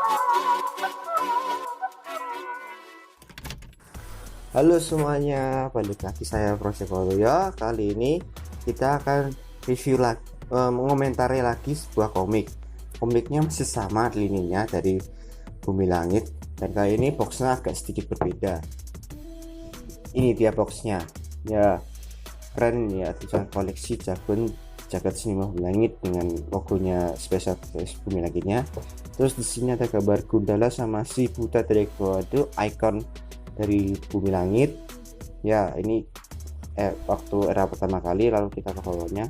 Halo semuanya, balik lagi saya Proseko ya. Kali ini kita akan review lagi, mengomentari lagi sebuah komik. Komiknya masih sama lininya dari Bumi Langit, dan kali ini boxnya agak sedikit berbeda. Ini dia boxnya, ya keren ya, tulisan koleksi jagat sinema Bumi Langit dengan logonya spesial Bumi Langitnya. Terus di sini ada gambar Gundala sama si Buta Drago, itu ikon dari Bumi Langit ya. Ini waktu era pertama kali. Lalu kita ke bawahnya,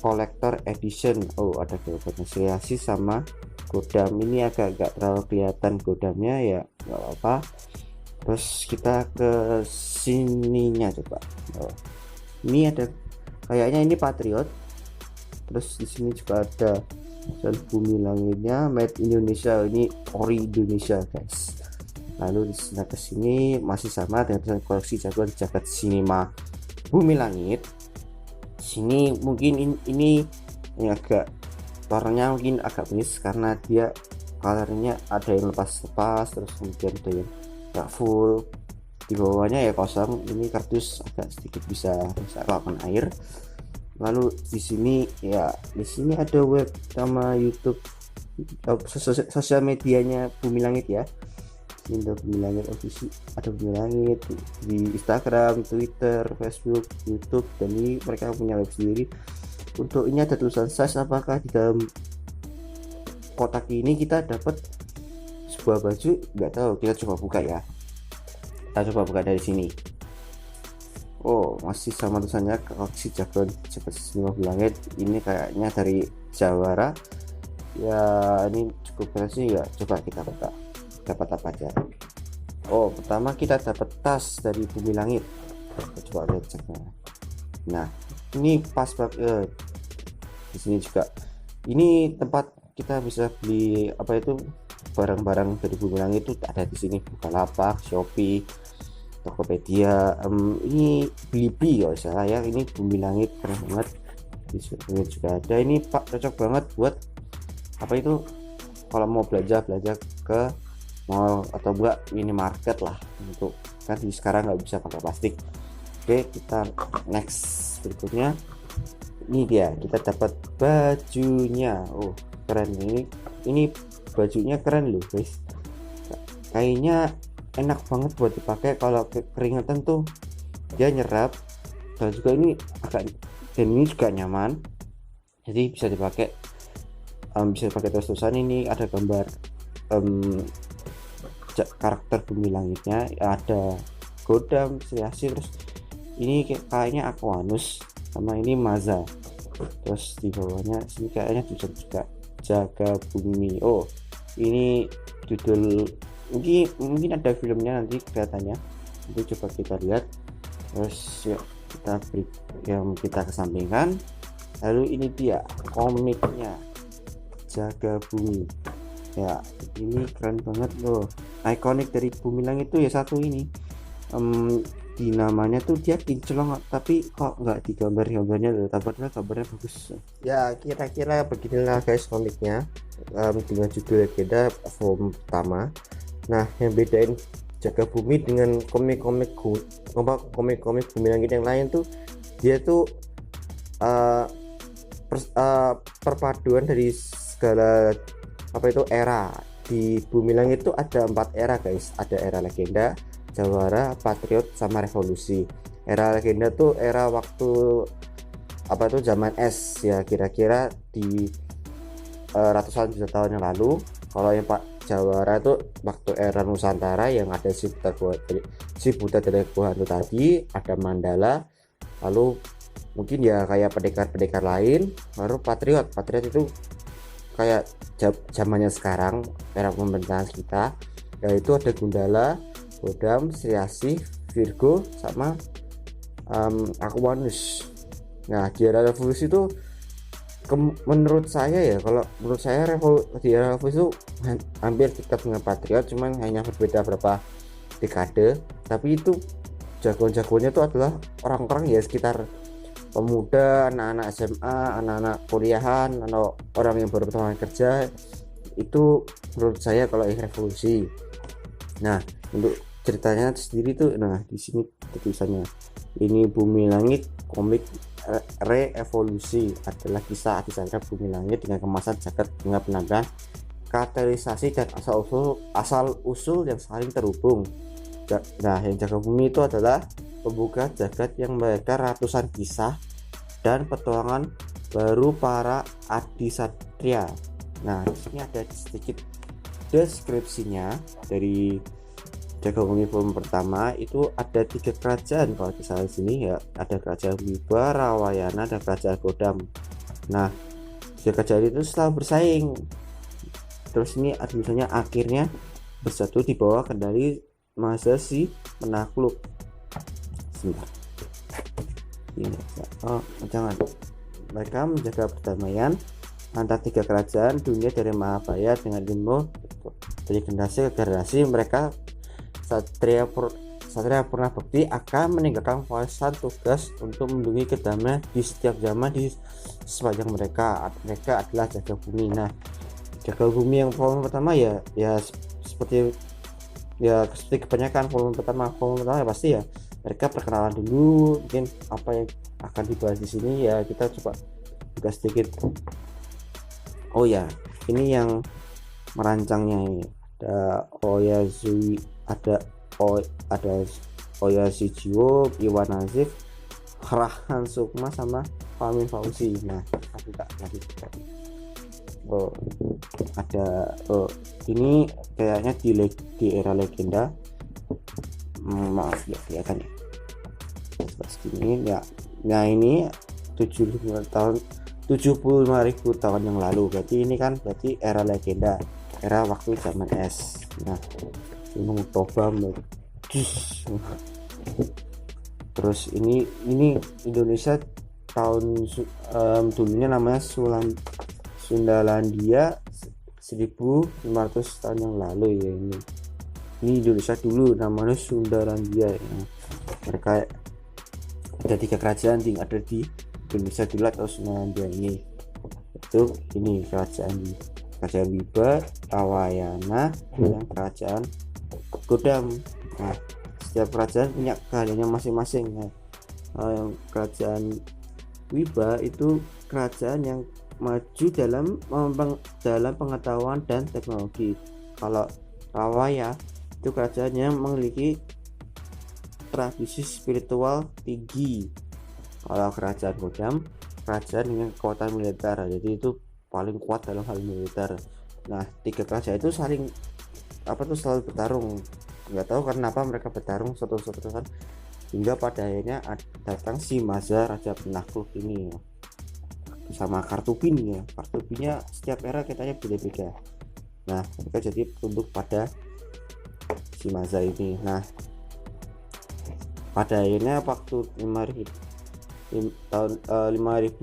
collector edition. Oh, ada gambar Sriasi sama Godam. Ini agak terlalu kelihatan Godamnya ya, nggak apa-apa. Terus kita ke sininya coba. Oh, ini ada kayaknya ini Patriot. Terus di sini juga ada Bumi Langitnya made Indonesia, ini ori Indonesia guys. Lalu di sana ke sini masih sama dengan koleksi jagat sinema Bumi Langit. Sini mungkin ini agak warnanya mungkin agak miss karena dia colornya ada yang lepas-lepas, terus kemudian ada yang nggak full. Di bawahnya ya kosong. Ini kardus agak sedikit bisa kelapan air. Lalu di sini ada web sama YouTube, sosial medianya Bumi Langit ya. Ini ada Bumi Langit official, ada Bumi Langit di Instagram, Twitter, Facebook, YouTube, dan ini mereka punya web sendiri. Untuk ini ada tulisan size, apakah di dalam kotak ini kita dapat sebuah baju, nggak tahu. Kita coba buka ya, kita coba buka dari sini. Oh, masih sama tulisannya koleksi jagat sinema Bumi Langit. Ini kayaknya dari Jawara ya. Ini cukup berhasil ya. Coba kita buka, dapat apa aja. Oh, pertama kita dapat tas dari Bumi Langit. Kita coba lihat ceknya. Nah, ini pas banget. Di sini juga ini tempat kita bisa beli apa itu, barang-barang dari Bumi Langit itu ada di sini. Bukalapak, Shopee, Tokopedia, ini Blibli ya salah ya. Ini Bumi Langit keren banget. Di sini juga ada. Ini Pak cocok banget buat apa itu, kalau mau belanja ke mall atau enggak minimarket lah, untuk kan sekarang nggak bisa pakai plastik. Oke, kita next berikutnya. Ini dia, kita dapat bajunya. Oh, keren. Ini bajunya keren loh guys, kayaknya enak banget buat dipakai. Kalau keringetan tuh dia nyerap, dan juga ini ini juga nyaman, jadi bisa dipakai terus-terusan. Ini ada gambar karakter Bumi Langitnya, ada Godam, Sriasi, terus ini kayaknya Aquanus, sama ini Maza. Terus di bawahnya sini kayaknya tulisan juga Jaga Bumi. Oh, ini judul, mungkin ada filmnya nanti kelihatannya. Nanti coba kita lihat. Terus ya, kita beri yang kita kesampingkan. Lalu ini dia komiknya Jaga Bumi ya. Ini keren banget loh, ikonik dari Bumi Langit itu ya satu ini. Di namanya tuh dia kinclong, tapi kok nggak digambar gambarnya loh, gambarnya bagus ya. Kira-kira beginilah guys komiknya, dengan judul Legenda volume pertama. Nah, yang bedain Jaga Bumi dengan komik-komik Bumi Langit yang lain tuh, dia tuh perpaduan dari segala apa itu era. Di Bumi Langit itu ada 4 era guys. Ada era Legenda, Jawara, Patriot, sama Revolusi. Era Legenda tuh era waktu apa tuh, zaman es ya, kira-kira di ratusan juta tahun yang lalu. Kalau yang Pak Jawara itu waktu era Nusantara, yang ada si Buta Drago itu tadi, ada Mandala, lalu mungkin ya kayak pendekar-pendekar lain. Lalu Patriot itu kayak zamannya sekarang, era pemerintahan kita, yaitu ada Gundala, Godam, Sriasi, Virgo, sama Aquanus. Nah, di era Revolusi itu menurut saya ya, kalau menurut saya di era Revolusi itu hampir dekat dengan Patriot, cuman hanya berbeda berapa dekade. Tapi itu jagoan-jagoannya itu adalah orang-orang ya sekitar pemuda, anak-anak SMA, anak-anak kuliahan, atau orang yang baru pertama kerja. Itu menurut saya kalau revolusi. Nah, untuk ceritanya sendiri tuh, nah di sini tulisannya, ini Bumi Langit komik re-evolusi adalah kisah Adisandra Bumi Langit dengan kemasan jagat dengan penampilan karakterisasi dan asal usul yang saling terhubung. Nah, yang jaga bumi itu adalah pembuka jagat yang mereka ratusan kisah dan petualangan baru para adisatria. Nah, di sini ada sedikit deskripsinya dari jaga bumi volume pertama. Itu ada 3 kerajaan kalau di sini ya, ada kerajaan Wiba, Rawayana, dan kerajaan Godam. Nah, 3 kerajaan itu selalu bersaing. Terus ini tulisannya akhirnya bersatu di bawah kendali masa si penakluk. Sebentar. Ini, jangan. Mereka menjaga perdamaian antar 3 kerajaan dunia dari Mahabharata dengan ilmu dari generasi ke generasi. Mereka Satria Purna Bekti akan meninggalkan warisan tugas untuk melindungi kedamaian di setiap zaman di sepanjang mereka. Mereka adalah jaga bumi. Nah, jaga bumi yang volume pertama ya seperti kebanyakan volume pertama ya pasti ya mereka perkenalan dulu, mungkin apa yang akan dibahas di sini ya kita coba buka sedikit. Oh ya, ini yang merancangnya ini ada Oya Shijiwo, Iwan Nazif, Rahan Sukma, sama Famin Fauzi. Nah, lagi ini kayaknya di era legenda. Maaf ya, kelihatan ya segini ya. Nah, ini 75.000 tahun yang lalu, berarti ini kan berarti era legenda, era waktu zaman es. Nah, Gunung Toba terus ini Indonesia tahun dulunya namanya Sundalandia 1500 tahun yang lalu ya. Ini Indonesia dulu namanya Sundalandia ya. Mereka ada 3 kerajaan yang ada di Indonesia dulu atau Sundalandia ini. Itu ini kerajaan Wiba, Rawayana, dan kerajaan Godam. Nah, setiap kerajaan punya keahliannya masing-masing. Nah, yang kerajaan Wiba itu kerajaan yang maju dalam pengetahuan dan teknologi. Kalau Rawaya itu kerajaan yang memiliki tradisi spiritual tinggi. Kalau kerajaan Godam, kerajaan dengan kekuatan militer, jadi itu paling kuat dalam hal militer. Nah, 3 kerajaan itu selalu bertarung. Nggak tahu kenapa mereka bertarung satu-satuan hingga pada akhirnya datang si Maza Raja Penakluk ini sama Kartupin ya. Kartupinnya setiap era katanya beda-beda. Nah, mereka jadi tunduk pada si Maza ini. Nah, pada akhirnya waktu 5000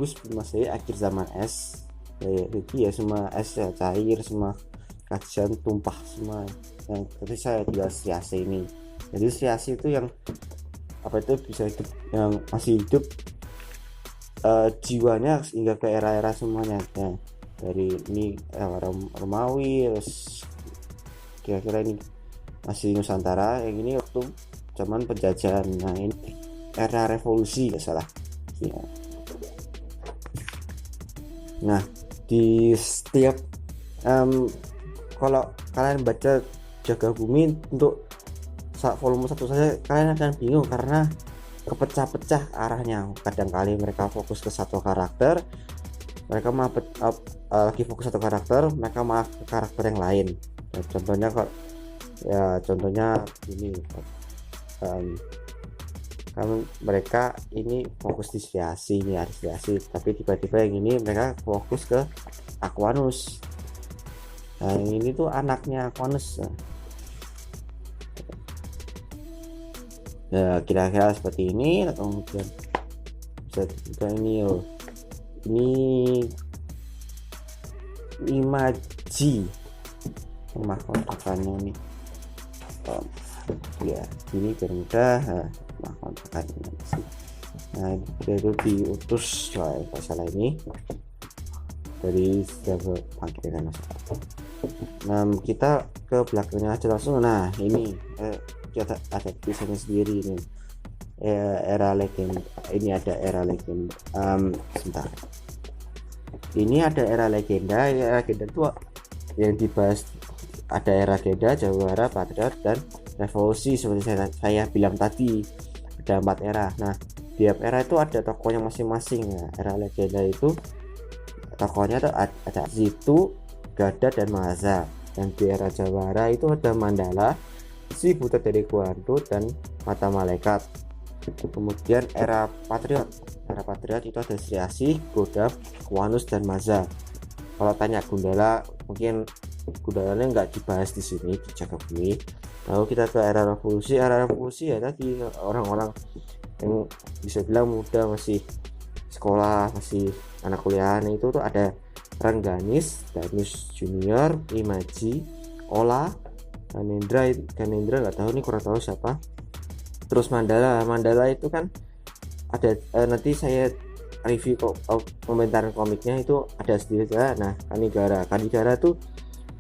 sebelum Masehi, akhir zaman es ya, semua es ya cair, semua kajian tumpah semua. Yang tadi saya jelas Sriase ini, jadi Sriase itu yang bisa hidup, yang masih hidup jiwanya hingga ke era-era semuanya ya. Dari ini Romawi, terus kira-kira ini masih Nusantara, yang ini waktu zaman penjajahan. Nah, ini era revolusi ya salah ya. Nah, di setiap kalau kalian baca Jaga Bumi untuk volume 1 saja kalian akan bingung karena kepecah-pecah arahnya. Kadang-kali mereka fokus ke satu karakter, mereka lagi fokus satu karakter, mereka malah ke karakter yang lain. Nah, contohnya ini kan mereka ini fokus di Sriasi, tapi tiba-tiba yang ini mereka fokus ke Aquanus. Nah, ini tuh anaknya Aquanus ya, kira-kira seperti ini. Atau kemudian bisa juga ini ini Maji mahkotakannya ini ya, ini biar mudah mahkotakannya. Nah, dia itu diutus kalau salah ini dari setiap pakai kan. Nah, kita ke belakangnya aja langsung. Nah, ini kita ada tulisannya sendiri ini. Era legenda. Ini ada era legenda. Sebentar. Ini ada era legenda. Era legenda itu yang dibahas, ada era legenda, jawara, patriot, dan revolusi. Seperti saya bilang tadi, ada 4 era. Nah, tiap era itu ada tokohnya masing-masing. Nah, era legenda itu tokohnya tuh ada Zitu, Gada, dan Maza. Dan di era Jawara itu ada Mandala, si buta dari Kuanto, dan mata malaikat. Kemudian era Patriot itu ada Sri Asih, Godam, Kuanus, dan Maza. Kalau tanya Gundala, mungkin Gundalanya nggak dibahas di sini di Jagabumi. Lalu kita ke era revolusi ya tadi orang-orang yang bisa bilang muda, masih sekolah, masih anak kuliah. Itu tuh ada Rengganis, Danus Junior, Imaji, Ola, Ganendra nggak tahu nih, kurang tahu siapa. Terus Mandala itu kan ada, nanti saya review komentaran komiknya itu ada sendiri juga. Nah, Kanigara tuh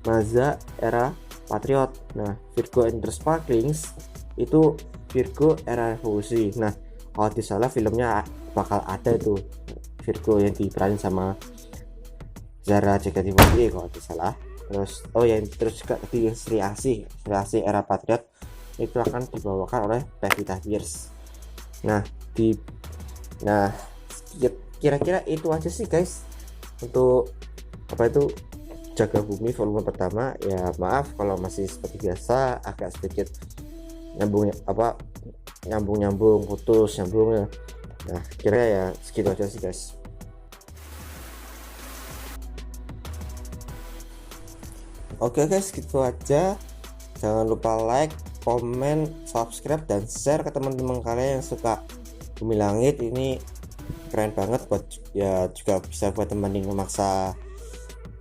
Maza era Patriot. Nah, Virgo and the Sparklings itu Virgo era revolusi. Nah, kalau tidak salah filmnya bakal ada itu Virgo yang diperanin sama Zara Jagadiwati kalau tidak salah. Terus juga di Sri Asih era Patriot itu akan dibawakan oleh Pevita Pierce. Nah, kira-kira itu aja sih guys untuk Jagabumi volume pertama. Ya maaf kalau masih seperti biasa agak sedikit nyambung putus nyambungnya. Nah, kira ya segitu aja sih guys. Oke guys, gitu aja. Jangan lupa like, komen, subscribe, dan share ke teman-teman kalian yang suka Bumi Langit. Ini keren banget buat ya, juga bisa buat temenin memaksa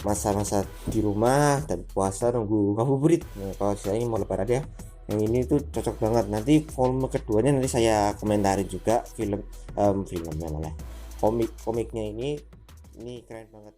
masa-masa di rumah dan puasa nunggu ngabuburit. Nah, kalau saya ini mau lebaran ya, yang ini tuh cocok banget. Nanti volume keduanya nanti saya komentari juga filmnya, malah komiknya ini keren banget.